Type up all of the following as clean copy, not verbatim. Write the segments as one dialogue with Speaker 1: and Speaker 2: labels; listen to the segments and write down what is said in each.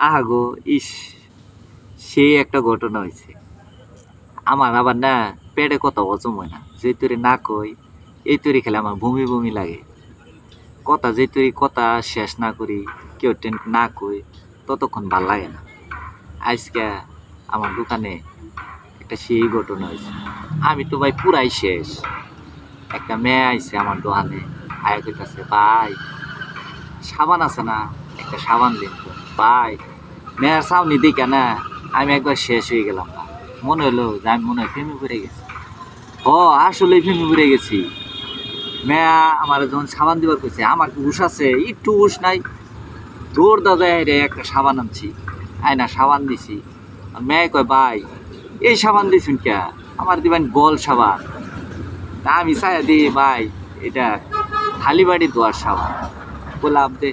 Speaker 1: আহাগো ইস, সেই একটা ঘটনা হয়েছে। আমার আবার না পেটে কথা হজম হয় না, যে তরি না কই এই তরি খেলে আমার বমি বমি লাগে। কথা যে তরি কথা শেষ না করি, কেউ না কই, ততক্ষণ ভাল লাগে না। আজকে আমার দোকানে একটা সেই ঘটনা হয়েছে। আমি তো ভাই পুরাই শেষ। একটা মেয়ে আইছে আমার দোকানে, আয়া কইতাছে ভাই সাবান আছে না, একটা সাবান দিন তো ভাই। মেয়ের সামনে দিকে না আমি একবার শেষ হয়ে গেলাম না। মনে হলো যে আমি মনে হয় প্রেমে পড়ে গেছি। ও আসলে প্রেমে পড়ে গেছি। মেয়া আমার যখন সাবান দিবার কইছে, আমার কি হুশ আছে? একটু হুশ নাই। দৌড় দাদায় রে একটা সাবান আনছি, আয়না সাবান দিছি। আর মেয়ে কয় ভাই এই সাবান দিছুন কে? আমার দিবেন বল সাবান। তা আমি চাইয়া দিই ভাই এটা থালি বাড়ি ধোয়ার সাবান। বললাম যে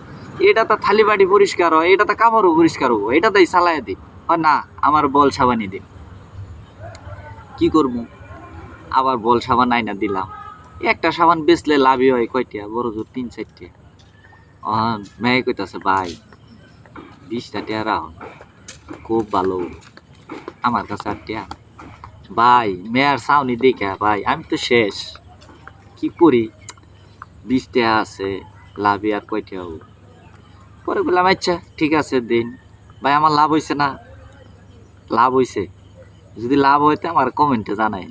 Speaker 1: এটা তো থালি বাড়ি পরিষ্কার হয়, এটা তো কাপড়ও পরিষ্কার হবো, এটা তাই চালাইয়া দিই। না, আমার বল সাবানই দিন। কি করবো? আবার বল সাবান আইনা দিলাম। একটা সাবান বেচলে লাভই হয় কয়টা? বড় জোর ৩-৪টা। মেয়ে কইতাছে ভাই 20টা টিয়া রাখো, খুব ভালো, আমার কাছে আর টিয়া নাই। ভাই মেয়ার চাউনি দেখা ভাই আমি তো শেষ, কি করি? 20টা আছে, লাভই আর কয়টা হবো? পরে বললাম আচ্ছা ঠিক আছে দিন। ভাই আমার লাভ হয়েছে না? লাভ হয়েছে। যদি লাভ হইতে আমার কমেন্টে জানাই।